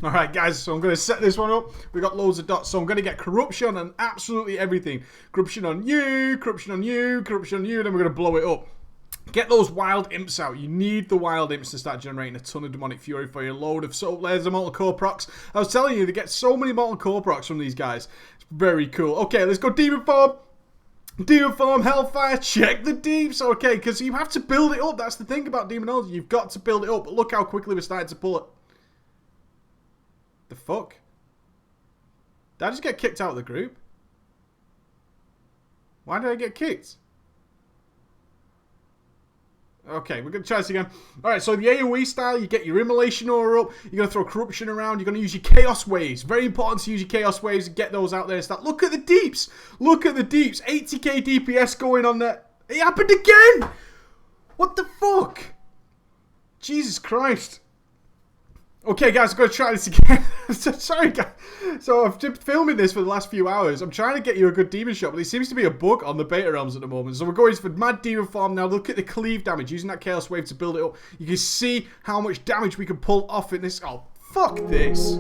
Alright guys, so I'm going to set this one up. We got loads of dots, so I'm going to get corruption on absolutely everything. Corruption on you, corruption on you, corruption on you, then we're going to blow it up. Get those wild imps out. You need the wild imps to start generating a ton of demonic fury for your load of soap layers and molten core procs. I was telling you, they get so many molten core procs from these guys. It's very cool. Okay, let's go demon form. Demon form, hellfire, check the deeps. Okay, because you have to build it up. That's the thing about demonology. You've got to build it up. But look how quickly we're starting to pull it. The fuck? Did I just get kicked out of the group? Why did I get kicked? Okay, we're going to try this again. Alright, so the AoE style, you get your immolation aura up, you're going to throw corruption around, you're going to use your chaos waves. Very important to use your chaos waves and get those out there and start. Look at the deeps! Look at the deeps! 80k DPS going on there. It happened again! What the fuck? Jesus Christ. Okay, guys, I'm going to try this again. Sorry, guys. So, I've been filming this for the last few hours. I'm trying to get you a good demon shot, but there seems to be a bug on the beta realms at the moment. So, we're going for mad demon farm now. Look at the cleave damage. Using that chaos wave to build it up. You can see how much damage we can pull off in this. Oh, fuck this.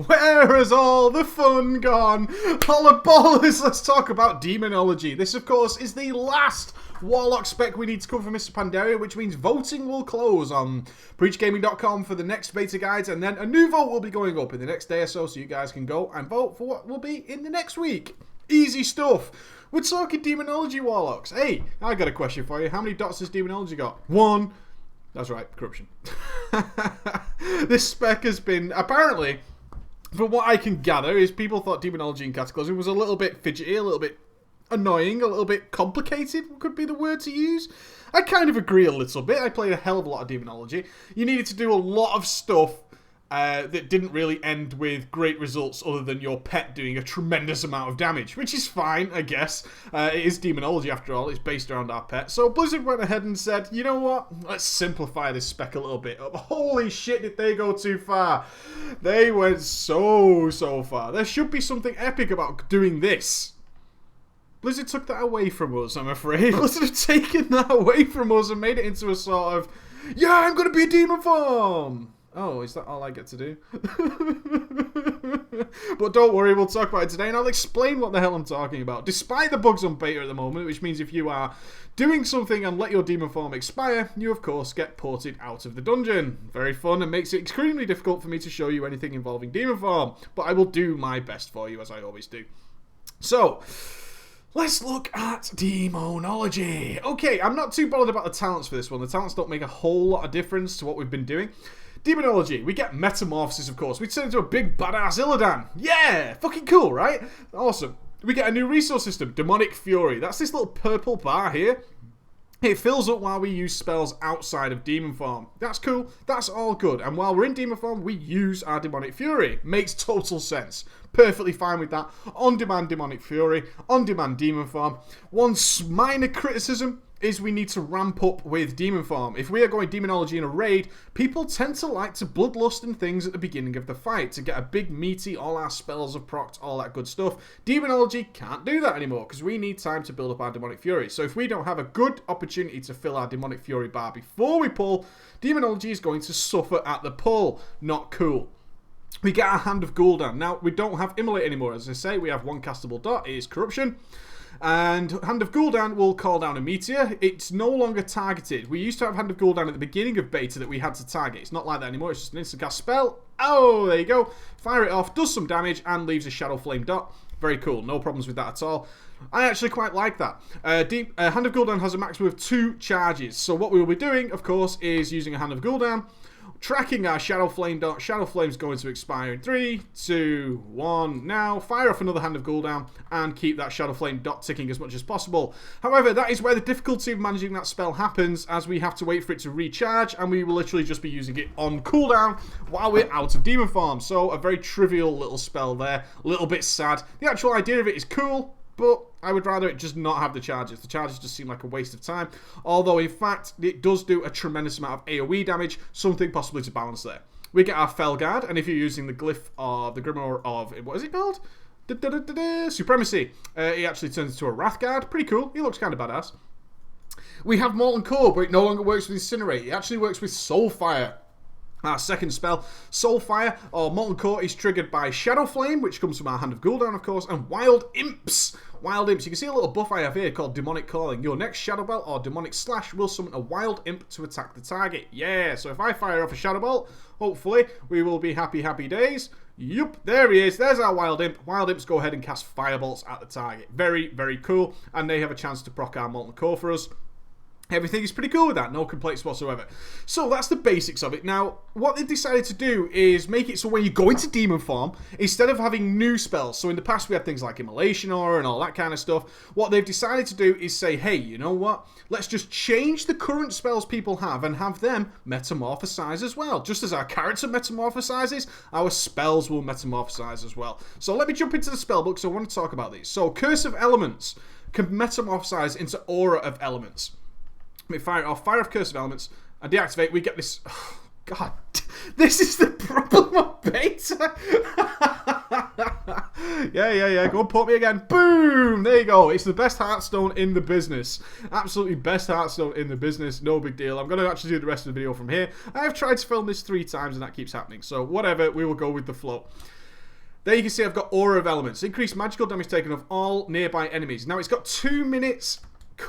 Where has all the fun gone? Holla ballers, let's talk about Demonology. This, of course, is the last Warlock spec we need to cover for Mr. Pandaria, which means voting will close on preachgaming.com for the next beta guides, and then a new vote will be going up in the next day or so you guys can go and vote for what will be in the next week. Easy stuff. We're talking Demonology Warlocks. Hey, I got a question for you. How many dots has Demonology got? 1. That's right, corruption. This spec has been, apparently, from what I can gather, is people thought Demonology and Cataclysm was a little bit fidgety, a little bit annoying, a little bit complicated, could be the word to use. I kind of agree a little bit. I played a hell of a lot of Demonology. You needed to do a lot of stuff that didn't really end with great results other than your pet doing a tremendous amount of damage, which is fine, I guess. It is Demonology after all. It's based around our pet. So Blizzard went ahead and said, you know what? Let's simplify this spec a little bit. Holy shit, did they go too far. They went so far. There should be something epic about doing this. Blizzard took that away from us, I'm afraid. Blizzard have taken that away from us and made it into a sort of, yeah, I'm going to be a demon farm. Oh, is that all I get to do? But don't worry, we'll talk about it today, and I'll explain what the hell I'm talking about. Despite the bugs on beta at the moment, which means if you are doing something and let your demon form expire, you of course get ported out of the dungeon. Very fun and makes it extremely difficult for me to show you anything involving demon form, but I will do my best for you, as I always do. So, let's look at Demonology. Okay, I'm not too bothered about the talents for this one. The talents don't make a whole lot of difference to what we've been doing. Demonology, we get metamorphosis, of course. We turn into a big badass Illidan. Yeah! Fucking cool, right? Awesome. We get a new resource system, Demonic Fury. That's this little purple bar here. It fills up while we use spells outside of Demon Form. That's cool. That's all good. And while we're in Demon Form, we use our Demonic Fury. Makes total sense. Perfectly fine with that. On-demand Demonic Fury. On-demand Demon Form. One minor criticism is we need to ramp up with Demon Form. If we are going Demonology in a raid, people tend to like to bloodlust and things at the beginning of the fight to get a big meaty, all our spells are procced, all that good stuff. Demonology can't do that anymore because we need time to build up our Demonic Fury. So if we don't have a good opportunity to fill our Demonic Fury bar before we pull, Demonology is going to suffer at the pull. Not cool. We get our Hand of Gul'dan. Now, we don't have Immolate anymore. As I say, we have one castable dot. It is Corruption. And Hand of Gul'dan will call down a meteor. It's no longer targeted. We used to have Hand of Gul'dan at the beginning of beta that we had to target. It's not like that anymore. It's just an instant cast spell. Oh, there you go. Fire it off, does some damage, and leaves a Shadow Flame dot. Very cool. No problems with that at all. I actually quite like that. Hand of Gul'dan has a maximum of 2 charges. So what we will be doing, of course, is using a Hand of Gul'dan, tracking our Shadow Flame dot. Shadow Flame's going to expire in 3, 2, 1. Now, fire off another Hand of Gul'dan and keep that Shadow Flame dot ticking as much as possible. However, that is where the difficulty of managing that spell happens, as we have to wait for it to recharge, and we will literally just be using it on cooldown while we're out of Demon Farm. So, a very trivial little spell there. A little bit sad. The actual idea of it is cool, but I would rather it just not have the charges. The charges just seem like a waste of time. Although, in fact, it does do a tremendous amount of AoE damage. Something possibly to balance there. We get our Felguard, and if you're using the glyph of the Grimoire of... What is it called? Supremacy. He actually turns into a Wrathguard. Pretty cool. He looks kind of badass. We have Molten Core, but it no longer works with Incinerate. It actually works with Soulfire. Our second spell, Soulfire, or Molten Core, is triggered by Shadow Flame, which comes from our Hand of Gul'dan, of course, and Wild Imps. Wild Imps. You can see a little buff I have here called Demonic Calling. Your next Shadow Belt or Demonic Slash will summon a Wild Imp to attack the target. Yeah, so if I fire off a Shadow Bolt, hopefully we will be happy, happy days. Yup, there he is. There's our Wild Imp. Wild Imps go ahead and cast Firebolts at the target. Very, very cool. And they have a chance to proc our Molten Core for us. Everything is pretty cool with that, no complaints whatsoever. So that's the basics of it. Now, what they decided to do is make it so when you go into demon form, instead of having new spells, so in the past we had things like Immolation Aura and all that kind of stuff, what they've decided to do is say, hey, you know what? Let's just change the current spells people have and have them metamorphosize as well. Just as our character metamorphosizes, our spells will metamorphosize as well. So let me jump into the spell book, so I want to talk about these. So Curse of Elements can metamorphosize into Aura of Elements. Let me fire it off. Fire off Curse of Elements. And deactivate. We get this. Oh, God. This is the problem of beta. Yeah. Go on, put me again. Boom. There you go. It's the best Hearthstone in the business. Absolutely best Hearthstone in the business. No big deal. I'm going to actually do the rest of the video from here. I have tried to film this 3 times and that keeps happening. So whatever. We will go with the flow. There you can see I've got Aura of Elements. Increased magical damage taken of all nearby enemies. Now it's got 2 minutes...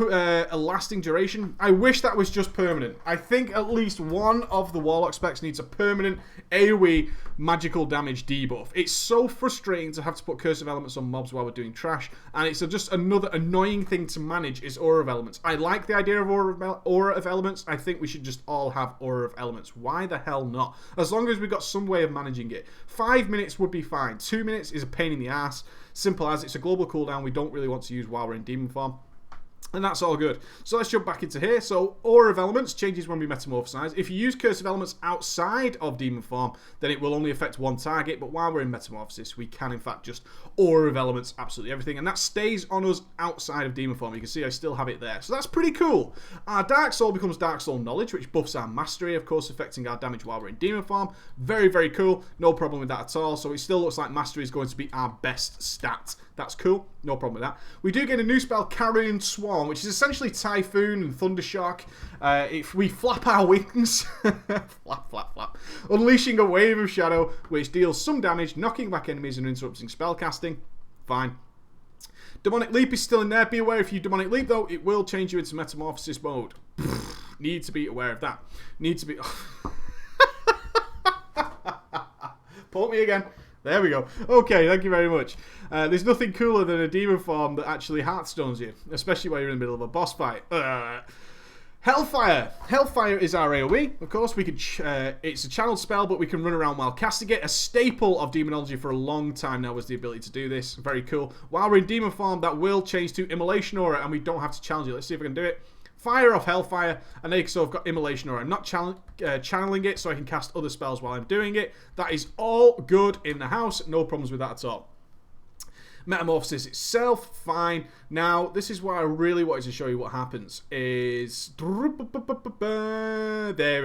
a lasting duration. I wish that was just permanent. I think at least one of the Warlock specs needs a permanent AoE magical damage debuff. It's so frustrating to have to put Curse of Elements on mobs while we're doing trash, and it's just another annoying thing to manage is Aura of Elements. I like the idea of Aura of Elements. I think we should just all have Aura of Elements. Why the hell not? As long as we've got some way of managing it. 5 minutes would be fine. 2 minutes is a pain in the ass. Simple as. It's a global cooldown we don't really want to use while we're in demon form. And that's all good. So let's jump back into here. So Aura of Elements changes when we metamorphosize. If you use Curse of Elements outside of demon form, then it will only affect one target. But while we're in metamorphosis, we can in fact just Aura of Elements absolutely everything. And that stays on us outside of demon form. You can see I still have it there. So that's pretty cool. Our Dark Soul becomes Dark Soul Knowledge, which buffs our mastery, of course, affecting our damage while we're in demon form. Very, very cool. No problem with that at all. So it still looks like mastery is going to be our best stat. That's cool. No problem with that. We do get a new spell, Carrion Swarm, which is essentially Typhoon and Thundershock. If we flap our wings, flap, unleashing a wave of shadow, which deals some damage, knocking back enemies and interrupting spellcasting. Fine. Demonic Leap is still in there. Be aware if you Demonic Leap, though, it will change you into Metamorphosis mode. Need to be aware of that. Need to be... Put me again. There we go. Okay, thank you very much. There's nothing cooler than a demon form that actually heartstones you, especially when you're in the middle of a boss fight. Hellfire. Hellfire is our AoE. Of course, we could. It's a channeled spell, but we can run around while casting it. A staple of Demonology for a long time now was the ability to do this. Very cool. While we're in demon form, that will change to Immolation Aura, and we don't have to challenge it. Let's see if I can do it. Fire off Hellfire, and then so I've got Immolation Aura. I'm not channeling it, so I can cast other spells while I'm doing it. That is all good in the house. No problems with that at all. Metamorphosis itself, fine. Now, this is where I really wanted to show you what happens. There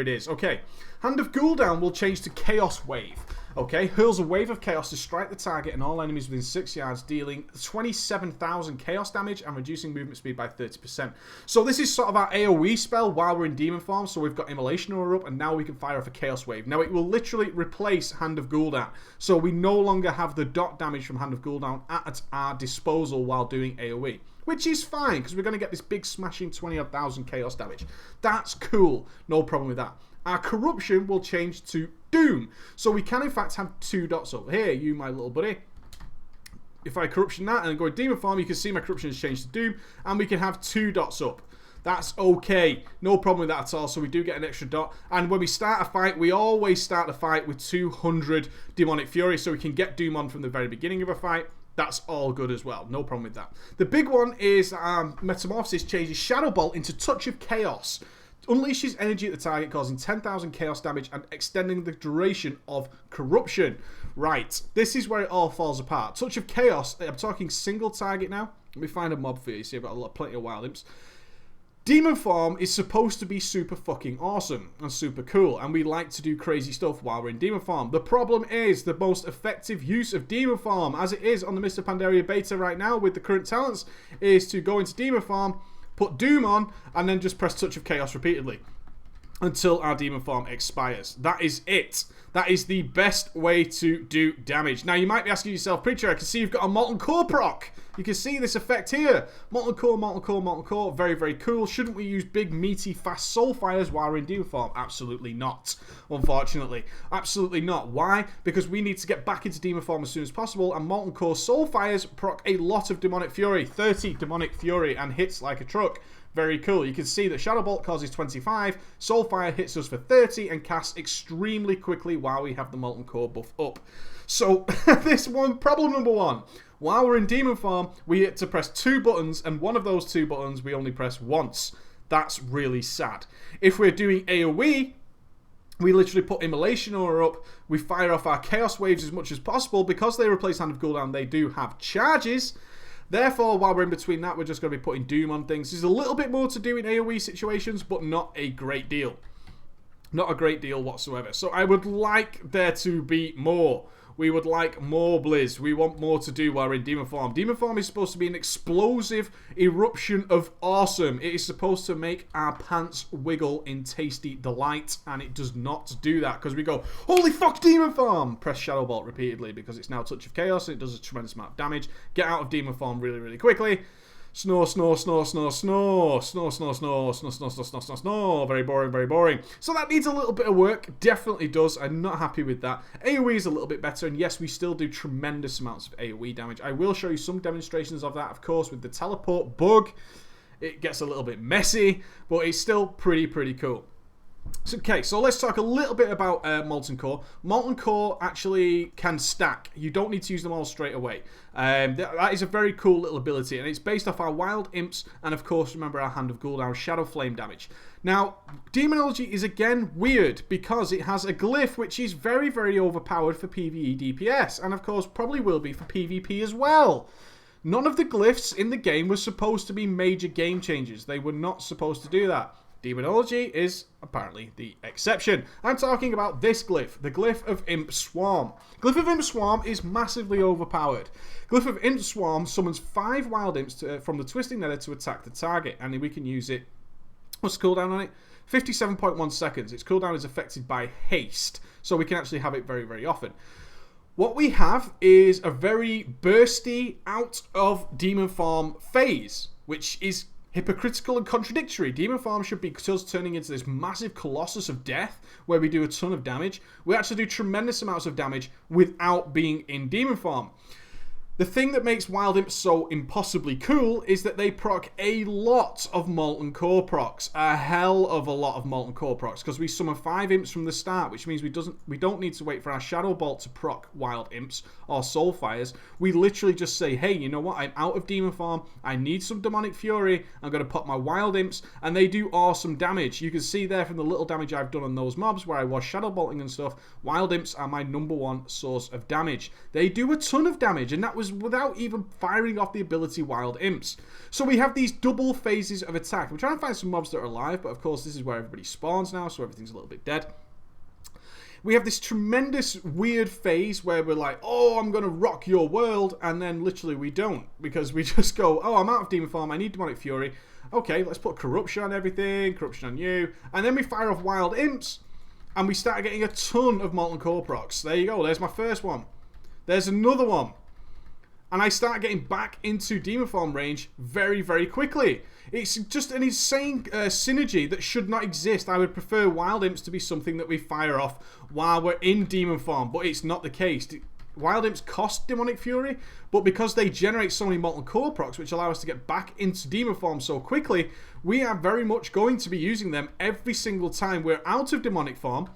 it is. Okay. Hand of Gul'dan will change to Chaos Wave. Okay, hurls a wave of chaos to strike the target and all enemies within 6 yards, dealing 27,000 chaos damage and reducing movement speed by 30%. So this is sort of our AoE spell while we're in demon form. So we've got Immolation Aura up, and now we can fire off a chaos wave. Now it will literally replace Hand of Gul'dan. So we no longer have the dot damage from Hand of Gul'dan at our disposal while doing AoE. Which is fine, because we're going to get this big smashing 20,000 chaos damage. That's cool. No problem with that. Our Corruption will change to Doom. So we can in fact have 2 dots over here. You, my little buddy. If I Corruption that and go in Demon Form, you can see my Corruption has changed to Doom. And we can have 2 dots up. That's okay. No problem with that at all. So we do get an extra dot. And when we start a fight, we always start the fight with 200 Demonic Fury. So we can get Doom on from the very beginning of a fight. That's all good as well. No problem with that. The big one is Metamorphosis changes Shadow Bolt into Touch of Chaos. Unleashes energy at the target, causing 10,000 chaos damage and extending the duration of Corruption. Right, this is where it all falls apart. Touch of Chaos, I'm talking single target now. Let me find a mob for you. See, I've got plenty of Wild Imps. Demon Form is supposed to be super fucking awesome and super cool, and we like to do crazy stuff while we're in Demon Form. The problem is the most effective use of Demon Form, as it is on the Mr. Pandaria beta right now with the current talents, is to go into Demon Form, put Doom on, and then just press Touch of Chaos repeatedly until our Demon Form expires. That is it. That is the best way to do damage. Now, you might be asking yourself, Preacher, I can see you've got a Molten Core proc. You can see this effect here. Molten Core, Molten Core, Molten Core. Very, very cool. Shouldn't we use big, meaty, fast soul fires while we're in Demon Form? Absolutely not, unfortunately. Absolutely not. Why? Because we need to get back into Demon Form as soon as possible, and Molten Core soul fires proc a lot of Demonic Fury. 30 Demonic Fury and hits like a truck. Very cool. You can see that Shadow Bolt causes 25, Soulfire hits us for 30, and casts extremely quickly while we have the Molten Core buff up. So, this one, problem number one. While we're in Demon Form, we get to press 2 buttons, and one of those 2 buttons we only press once. That's really sad. If we're doing AoE, we literally put Immolation Aura up, we fire off our Chaos Waves as much as possible. Because they replace Hand of Cooldown, they do have charges. Therefore, while we're in between that, we're just going to be putting Doom on things. There's a little bit more to do in AoE situations, but not a great deal. Not a great deal whatsoever. So I would like there to be more. We would like more Blizz. We want more to do while we're in Demon Form. Demon Form is supposed to be an explosive eruption of awesome. It is supposed to make our pants wiggle in tasty delight, and it does not do that because we go, holy fuck, Demon Form! Press Shadow Bolt repeatedly because it's now Touch of Chaos and it does a tremendous amount of damage. Get out of Demon Form really, really quickly. Snore, snore, snore, snore, snore, snore, snore, snore, snore, snore, snore, snore, snore, snore. Very boring, very boring. So that needs a little bit of work. Definitely does. I'm not happy with that. AoE is a little bit better, and yes, we still do tremendous amounts of AoE damage. I will show you some demonstrations of that, of course, with the teleport bug. It gets a little bit messy, but it's still pretty cool. Okay, so let's talk a little bit about Molten Core. Molten Core actually can stack. You don't need to use them all straight away. That is a very cool little ability, and it's based off our Wild Imps, and of course, remember our Hand of Cooldown, Shadow Flame damage. Now, Demonology is again weird, because it has a glyph which is very overpowered for PvE DPS, and of course, probably will be for PvP as well. None of the glyphs in the game were supposed to be major game changers. They were not supposed to do that. Demonology is apparently the exception. I'm talking about this glyph, the Glyph of Imp Swarm. Glyph of Imp Swarm is massively overpowered. Glyph of Imp Swarm summons 5 Wild Imps from the Twisting Nether to attack the target, and we can use it. What's the cooldown on it? 57.1 seconds. Its cooldown is affected by haste, so we can actually have it very often. What we have is a very bursty out of Demon Form phase, which is hypocritical and contradictory. Demon Form should be us turning into this massive colossus of death where we do a ton of damage. We actually do tremendous amounts of damage without being in Demon Form. The thing that makes Wild Imps so impossibly cool is that they proc a lot of Molten Core procs. A hell of a lot of Molten Core procs, because we summon 5 Imps from the start, which means we don't need to wait for our Shadow Bolt to proc Wild Imps or Soul Fires. We literally just say, hey, you know what? I'm out of Demon Form. I need some Demonic Fury. I'm going to pop my Wild Imps, and they do awesome damage. You can see there from the little damage I've done on those mobs where I was Shadow Bolting and stuff, Wild Imps are my #1 source of damage. They do a ton of damage, and that was without even firing off the ability Wild Imps. So we have these double phases of attack. We're trying to find some mobs that are alive, but of course this is where everybody spawns now, so everything's a little bit dead. We have this tremendous weird phase where we're like, oh, I'm going to rock your world, and then literally we don't, because we just go, oh, I'm out of Demon Form, I need Demonic Fury. Okay, let's put Corruption on everything, Corruption on you, and then we fire off Wild Imps, and we start getting a ton of Molten Core procs. There you go, there's my first one. There's another one. And I start getting back into Demon Form range very quickly. It's just an insane synergy that should not exist. I would prefer Wild Imps to be something that we fire off while we're in Demon Form, but it's not the case. Wild Imps cost Demonic Fury, but because they generate so many Molten Core procs, which allow us to get back into Demon Form so quickly, we are very much going to be using them every single time we're out of Demonic Form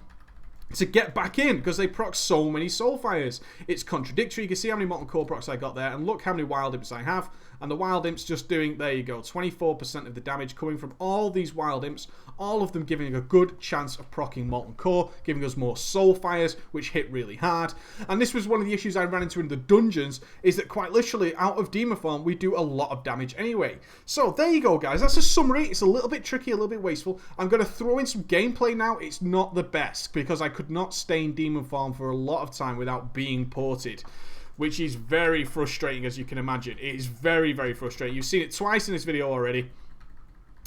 to get back in, because they proc so many Soul Fires. It's contradictory. You can see how many Molten Core procs I got there, and look how many Wild Imps I have. and the wild imps just doing, there you go, 24% of the damage coming from all these wild imps, all of them giving a good chance of proccing Molten Core, giving us more soul fires, which hit really hard. And this was one of the issues I ran into in the dungeons, is that quite literally out of demon form we do a lot of damage anyway. So there you go, guys, that's a summary. It's a little bit tricky, a little bit wasteful. I'm going to throw in some gameplay now. It's not the best because I could not stay in demon form for a lot of time without being ported, which is very frustrating, as you can imagine. It is very, very frustrating. You've seen it twice in this video already,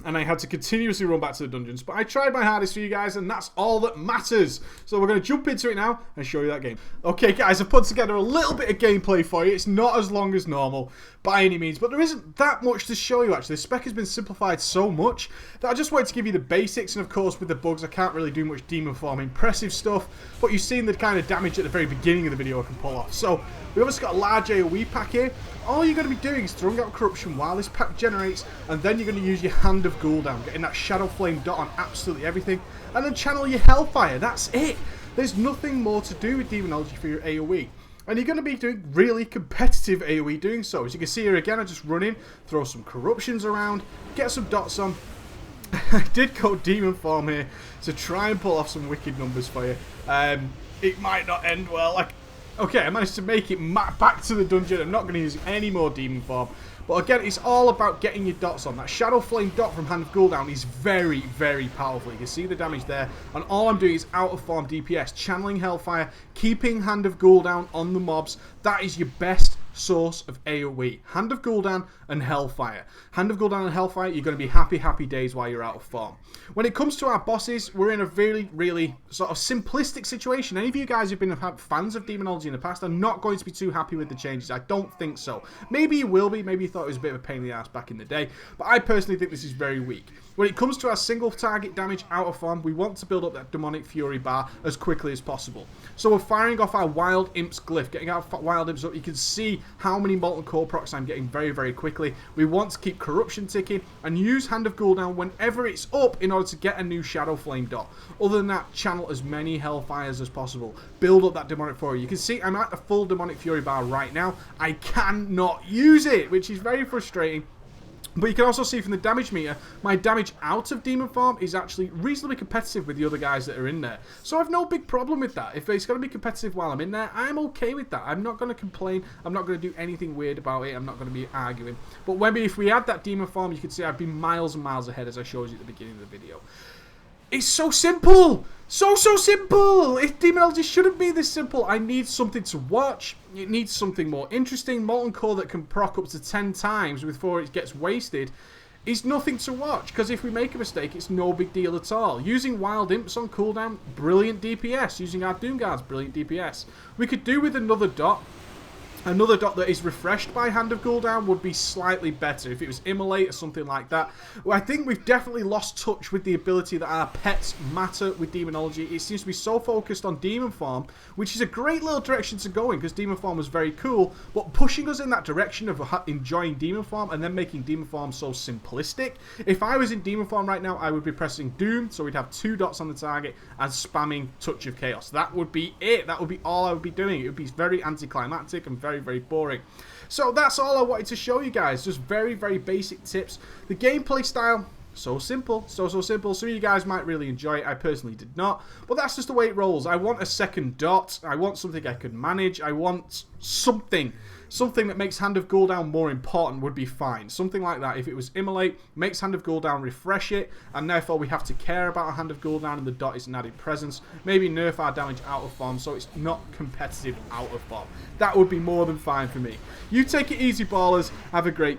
and I had to continuously run back to the dungeons, but I tried my hardest for you guys, and that's all that matters. So we're going to jump into it now and show you that game. Okay, guys, I've put together a little bit of gameplay for you. It's not as long as normal by any means, but there isn't that much to show you, actually. The spec has been simplified so much that I just wanted to give you the basics, and of course, with the bugs, I can't really do much demon form impressive stuff, but you've seen the kind of damage at the very beginning of the video I can pull off. So we've also got a large AoE pack here. All you're going to be doing is throwing out corruption while this pack generates, and then you're going to use your Hand of Gul'dan, getting that Shadow Flame dot on absolutely everything, and then channel your Hellfire. That's it. There's nothing more to do with Demonology for your AoE. And you're going to be doing really competitive AoE doing so. As you can see here again, I just run in, throw some corruptions around, get some dots on. I did go demon form here to try and pull off some wicked numbers for you. It might not end well. Okay, I managed to make it back to the dungeon. I'm not going to use any more demon form. But again, it's all about getting your dots on. That Shadow Flame dot from Hand of Gul'dan is very, very powerful. You can see the damage there. And all I'm doing is out of form DPS, channeling Hellfire, keeping Hand of Gul'dan on the mobs. That is your best source of AoE. Hand of Gul'dan and Hellfire. Hand of Gul'dan and Hellfire, you're going to be happy, happy days while you're out of form. When it comes to our bosses, we're in a really, really sort of simplistic situation. Any of you guys who've been fans of Demonology in the past are not going to be too happy with the changes. I don't think so. Maybe you will be. Maybe you thought it was a bit of a pain in the ass back in the day. But I personally think this is very weak. When it comes to our single target damage out of form, we want to build up that Demonic Fury bar as quickly as possible. So we're firing off our Wild Imps glyph, getting our Wild Imps up. You can see how many Molten Core procs I'm getting very, very quickly. We want to keep Corruption ticking and use Hand of Gul'dan whenever it's up in order to get a new Shadow Flame dot. Other than that, channel as many Hellfires as possible. Build up that Demonic Fury. You can see I'm at the full Demonic Fury bar right now. I cannot use it, which is very frustrating. But you can also see from the damage meter, my damage out of demon form is actually reasonably competitive with the other guys that are in there. So I've no big problem with that. If it's going to be competitive while I'm in there, I'm okay with that. I'm not going to complain. I'm not going to do anything weird about it. I'm not going to be arguing. But maybe if we had that demon form, you could see I'd be miles and miles ahead, as I showed you at the beginning of the video. It's so simple! So simple! Demonology shouldn't be this simple. I need something to watch. It needs something more interesting. Molten Core that can proc up to 10 times before it gets wasted is nothing to watch, because if we make a mistake, it's no big deal at all. Using Wild Imps on cooldown, brilliant DPS. Using our Doom Guards, brilliant DPS. We could do with another dot. Another dot that is refreshed by Hand of Gul'dan would be slightly better if it was Immolate or something like that. Well, I think we've definitely lost touch with the ability that our pets matter with Demonology. It seems to be so focused on Demon Form, which is a great little direction to go in because Demon Form was very cool, but pushing us in that direction of enjoying Demon Form and then making Demon Form so simplistic. If I was in Demon Form right now, I would be pressing Doom, so we'd have 2 dots on the target and spamming Touch of Chaos. That would be it. That would be all I would be doing. It would be very anticlimactic and very, very boring. So that's all I wanted to show you guys. Just very, very basic tips. The gameplay style, so simple. So simple. Some of you guys might really enjoy it. I personally did not. But that's just the way it rolls. I want a second dot. I want something I could manage. I want something. Something that makes Hand of Gul'dan more important would be fine. Something like that. If it was Immolate, makes Hand of Gul'dan refresh it, and therefore we have to care about a Hand of Gul'dan and the dot is an added presence. Maybe nerf our damage out of form so it's not competitive out of form. That would be more than fine for me. You take it easy, ballers. Have a great day.